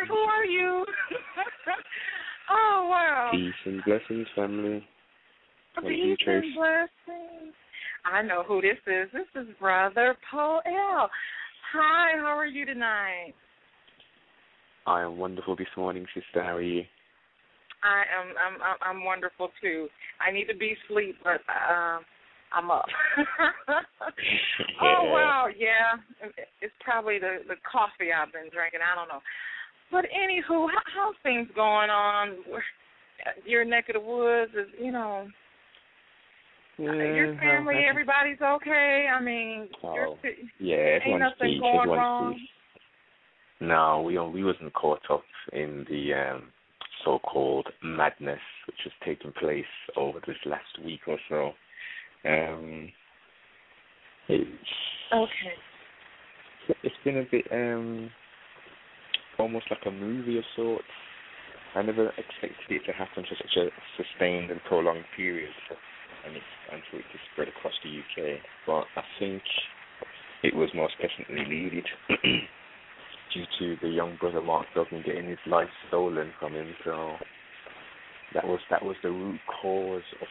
Who are you? Oh, wow. Peace and blessings, family. Peace and blessings. I know who this is. This is Brother Poel. Hi, how are you tonight? I am wonderful this morning, sister. How are you? I'm wonderful too. I need to be asleep, but I'm up. Oh wow, yeah. It's probably the coffee I've been drinking. I don't know. But anywho, how's things going on? Your neck of the woods is, your family, everybody's okay. I mean, ain't nothing going wrong. No, we wasn't caught up in the so-called madness which has taken place over this last week or so. It's been a bit almost like a movie of sorts. I never expected it to happen for such a sustained and prolonged period, and for it to spread across the UK. But I think it was most definitely needed due to the young brother Mark Duggan getting his life stolen from him. So that was the root cause of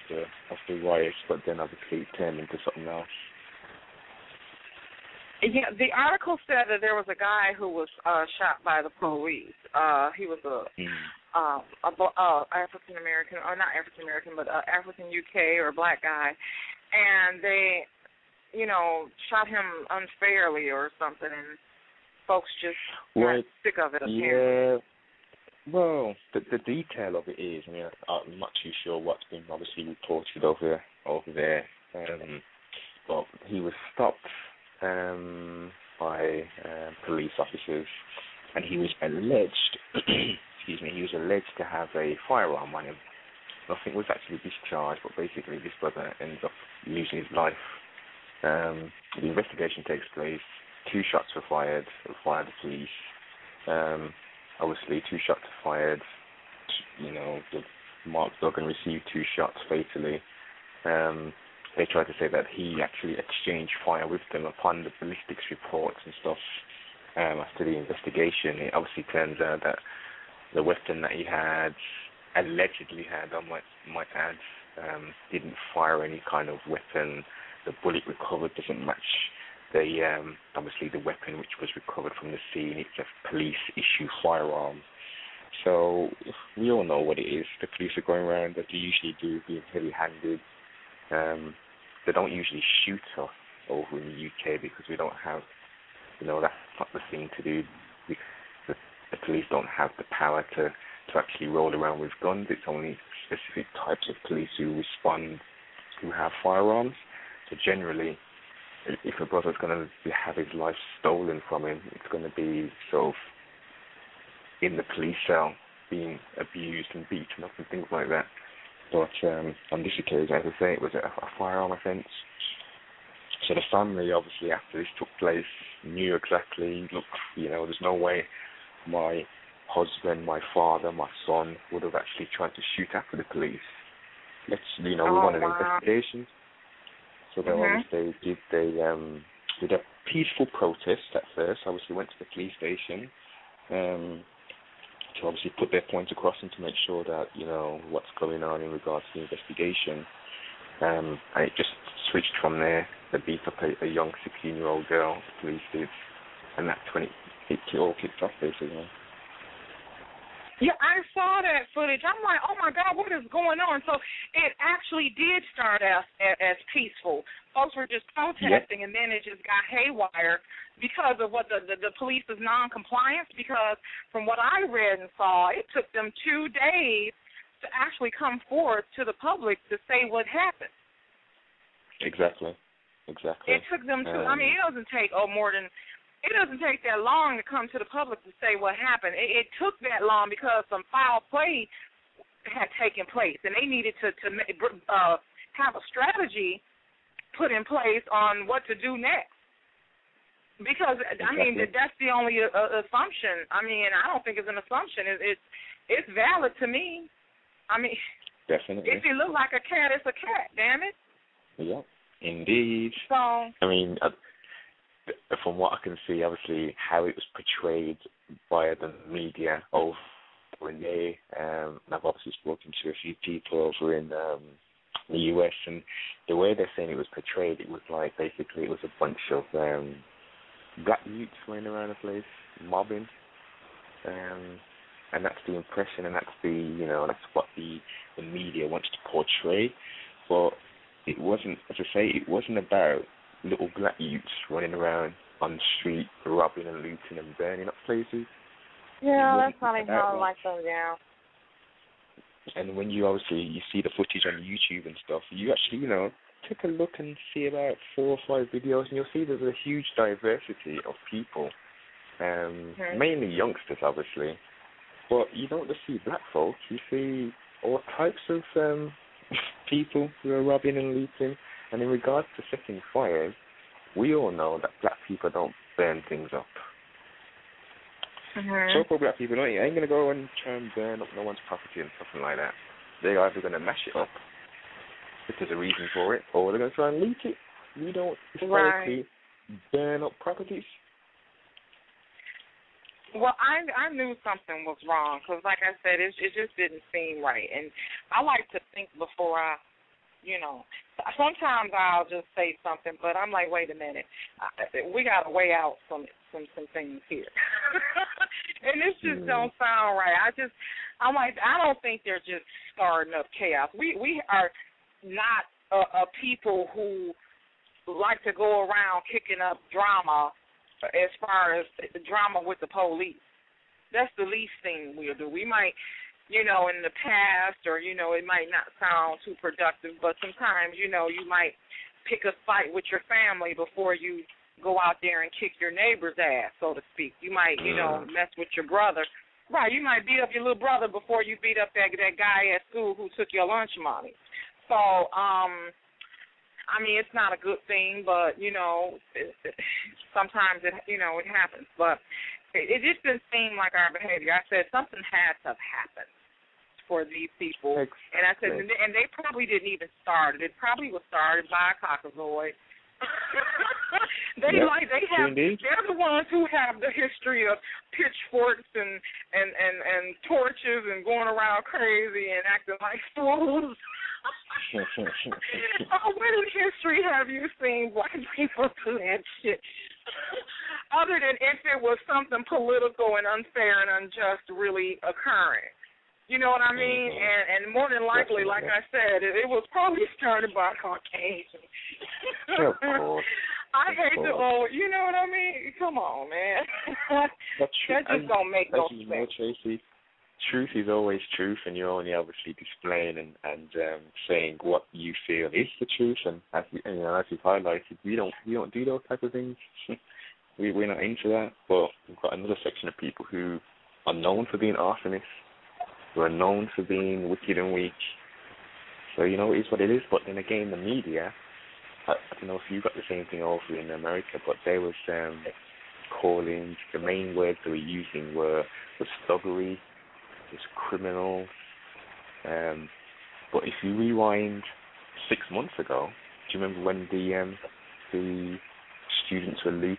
the riots. But then obviously it turned into something else. Yeah, the article said that there was a guy who was shot by the police. He was African American, or not African American, but African UK or black guy, and they, shot him unfairly or something, and folks just got sick of it. Apparently. Yeah. Well, the detail of it is, I'm not too sure what's been obviously reported over there, but he was stopped by police officers, and he was alleged, he was alleged to have a firearm on him. Nothing was actually discharged, but basically this brother ends up losing his life. The investigation takes place. 2 shots were fired by the police. Obviously, 2 shots were fired. Mark Duggan received 2 shots fatally. They tried to say that he actually exchanged fire with them upon the ballistics reports and stuff. After the investigation, it obviously turns out that the weapon that he allegedly had, I might add, didn't fire any kind of weapon. The bullet recovered doesn't match obviously the weapon which was recovered from the scene. It's a police-issue firearm. So we all know what it is. The police are going around, as they usually do, being heavy-handed. They don't usually shoot us over in the UK because we don't have, that's not the thing to do. Because the police don't have the power to actually roll around with guns. It's only specific types of police who respond, who have firearms. So generally, if a brother's going to have his life stolen from him, it's going to be sort of in the police cell, being abused and beaten up and things like that. But on this occasion, as I say, it was a firearm offence. So the family, obviously, after this took place, knew exactly, look, there's no way my husband, my father, my son would have actually tried to shoot after the police. We want an investigation. So they obviously did a peaceful protest at first. Obviously went to the police station to obviously put their point across and to make sure that, what's going on in regards to the investigation. And it just switched from there. They beat up a young 16-year-old girl, the police did, and that's when it all kicked off, basically. Yeah, I saw that footage. I'm like, oh, my God, what is going on? So it actually did start as peaceful. Folks were just protesting, and then it just got haywire because of what the police's noncompliance, because from what I read and saw, it took them 2 days to actually come forward to the public to say what happened. Exactly. It took them it doesn't take it doesn't take that long to come to the public to say what happened. It took that long because some foul play had taken place, and they needed to have a strategy put in place on what to do next. Because, that's the only assumption. I don't think it's an assumption. It's valid to me. Definitely. If it look like a cat, it's a cat, damn it. Yep, indeed. So, from what I can see, obviously, how it was portrayed by the media over in there, and I've obviously spoken to a few people over in the US, and the way they're saying it was portrayed, it was like basically it was a bunch of black youths running around the place, mobbing, and that's the impression, and that's that's what the media wants to portray, but it wasn't, as I say, it wasn't about little black youths running around on the street, robbing and looting and burning up places. Yeah, that's probably how I like them, yeah. And when you see the footage on YouTube and stuff, you actually, take a look and see about 4 or 5 videos, and you'll see there's a huge diversity of people, mainly youngsters, obviously. But you don't just see black folks, you see all types of people who are robbing and looting. And in regards to setting fires, we all know that black people don't burn things up. So-called black people ain't going to go and try and burn up no one's property and something like that. They're either going to mash it up if there's a reason for it, or they're going to try and loot it. We don't historically burn up properties. Well, I knew something was wrong because, like I said, it just didn't seem right. And I like to think before I, sometimes I'll just say something, but I'm like, wait a minute, we got to weigh out some things here. And this just don't sound right. I'm like, I don't think they're just starting up chaos. We are not a people who like to go around kicking up drama as far as the drama with the police. That's the least thing we'll do. We might, in the past, or, it might not sound too productive, but sometimes, you might pick a fight with your family before you go out there and kick your neighbor's ass, so to speak. You might, mess with your brother. Right, you might beat up your little brother before you beat up that guy at school who took your lunch money. So, it's not a good thing, but, sometimes it happens. But it just didn't seem like our behavior. I said something had to have happened for these people. And I said, and they probably didn't even start it. It probably was started by a cockazoid. They're the ones who have the history of pitchforks and torches and going around crazy and acting like fools. When in history have you seen black people do that shit? Other than if it was something political and unfair and unjust really occurring. You know what I mean? And more than likely, like I said, it was probably started by Caucasians. Of course. I hate to, you know what I mean? Come on, man. That just don't make no sense. Tracy, truth is always truth, and you're only obviously displaying and saying what you feel is the truth. And as you've highlighted, we don't do those type of things. We're not into that. But we've got another section of people who are known for being arsonists, who are known for being wicked and weak. So it is what it is. But then again, the media, I don't know if you got the same thing over in America, but they was calling, the main words they were using was thuggery, was criminals. But if you rewind 6 months ago, do you remember when the students were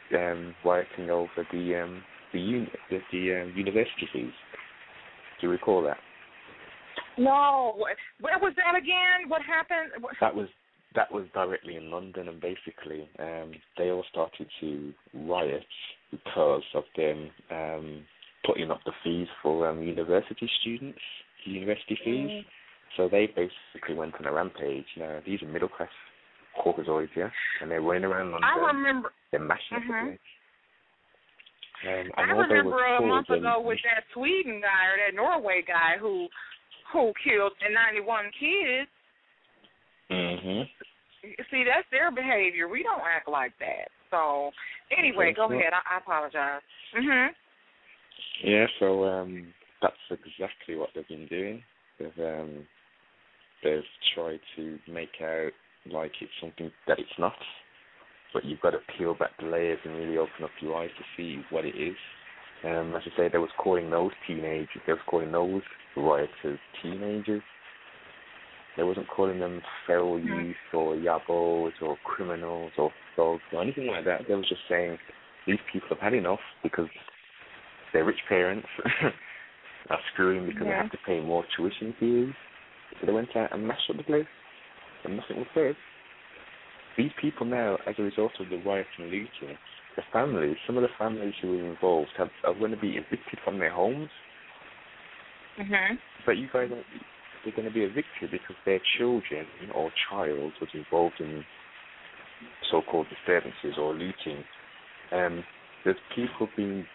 rioting over the university fees? Do you recall that? No. Where was that again? What happened? That was directly in London, and basically they all started to riot because of them putting up the fees for university students, university fees. So they basically went on a rampage. Now, these are middle-class Caucasoids, yeah? And they're running around London. I remember. They're mashing up the place. I remember a month ago with that Sweden guy or that Norway guy who killed 91 kids. See, that's their behavior. We don't act like that. So, anyway, go ahead. I apologize. Yeah, so that's exactly what they've been doing. They've tried to make out like it's something that it's not. But you've got to peel back the layers and really open up your eyes to see what it is. As I say, they was calling those rioters teenagers. They wasn't calling them feral youth or yabos or criminals or thugs or anything like that. They was just saying these people have had enough because their rich parents are screwing because they have to pay more tuition fees. So they went out and mashed up the place, and nothing was said. These people now, as a result of the riots and looting, the families, some of the families who were involved are going to be evicted from their homes. But you guys, they're going to be evicted because their children or child was involved in so-called disturbances or looting. There's people being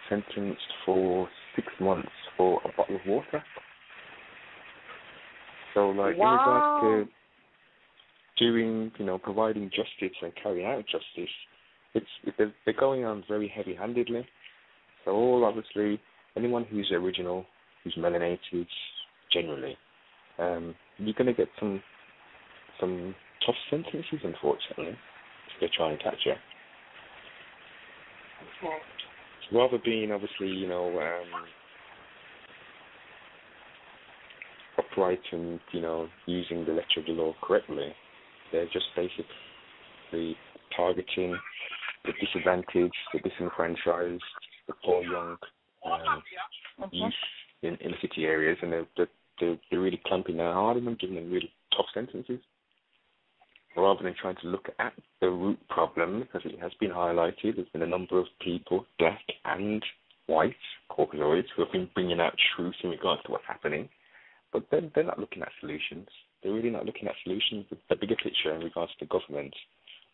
sentenced for 6 months for a bottle of water. So, like, in regards to providing justice and carrying out justice, they're going on very heavy-handedly. So, obviously, anyone who's original, who's melanated, generally, you're going to get some tough sentences, unfortunately, if they try and catch you. Okay. So rather being, obviously, upright and, using the letter of the law correctly, they're just basically targeting the disadvantaged, the disenfranchised, the poor young youth in inner city areas, and they're really clamping down hard on them, giving them really tough sentences, rather than trying to look at the root problem, because it has been highlighted. There's been a number of people, black and white, Caucasoids, who have been bringing out truth in regards to what's happening, but they're not looking at solutions. They're really not looking at solutions, the bigger picture in regards to government.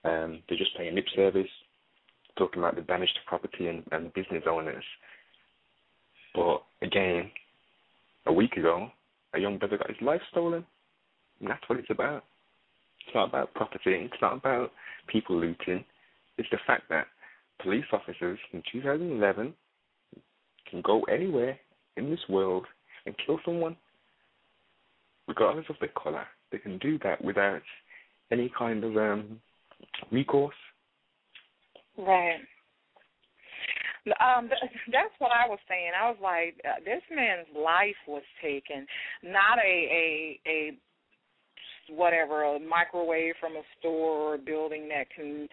They're just paying lip service, talking about the damage to property and business owners. But again, a week ago, a young brother got his life stolen, and that's what it's about. It's not about property. It's not about people looting. It's the fact that police officers in 2011 can go anywhere in this world and kill someone, regardless of their colour. They can do that without any kind of recourse. Right. That's what I was saying. I was like, this man's life was taken, not a whatever, a microwave from a store or a building that can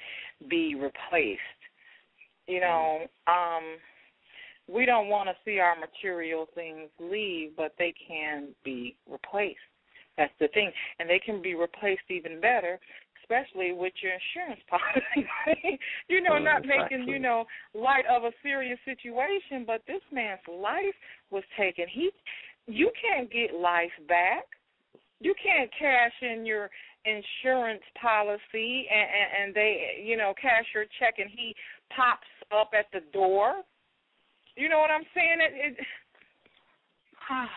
be replaced. We don't want to see our material things leave, but they can be replaced. That's the thing. And they can be replaced even better, especially with your insurance policy. Not making, light of a serious situation, but this man's life was taken. You can't get life back. You can't cash in your insurance policy and they, cash your check and he pops up at the door. You know what I'm saying? Crap.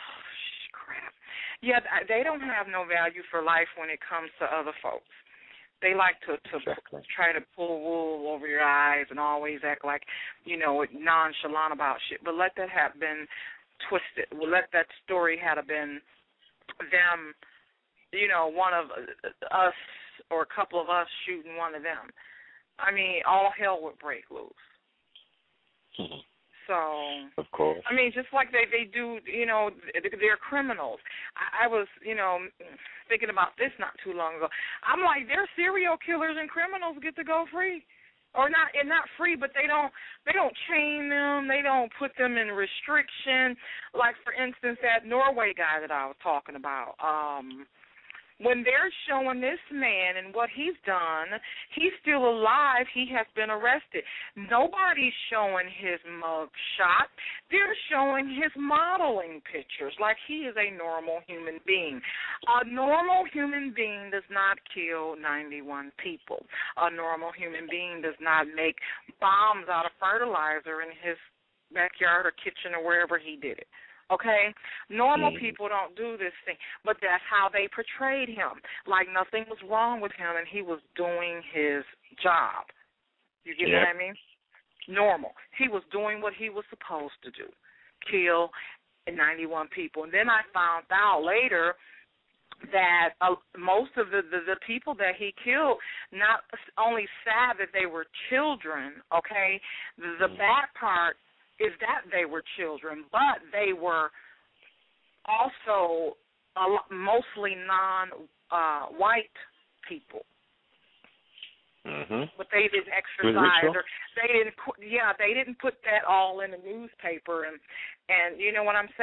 Yeah, they don't have no value for life when it comes to other folks. They like to try to pull wool over your eyes and always act like, nonchalant about shit. But let that have been twisted. Well, let that story have been them, one of us or a couple of us shooting one of them. I mean, all hell would break loose. Mm-hmm. So, of course. I mean, just like they do, they're criminals. I was, thinking about this not too long ago. I'm like, they're serial killers and criminals get to go free. Or not free, but they don't chain them, they don't put them in restriction. Like, for instance, that Norway guy that I was talking about, when they're showing this man and what he's done, he's still alive, he has been arrested. Nobody's showing his mug shot. They're showing his modeling pictures like he is a normal human being. A normal human being does not kill 91 people. A normal human being does not make bombs out of fertilizer in his backyard or kitchen or wherever he did it. Okay? Normal people don't do this thing, but that's how they portrayed him, like nothing was wrong with him and he was doing his job. You get what I mean? Normal. He was doing what he was supposed to do, kill 91 people. And then I found out later that most of the people that he killed, not only sad that they were children, okay, the bad part is that they were children, but they were also mostly non-white people. Mm-hmm. But they didn't exercise, or they didn't put that all in the newspaper, and you know what I'm saying.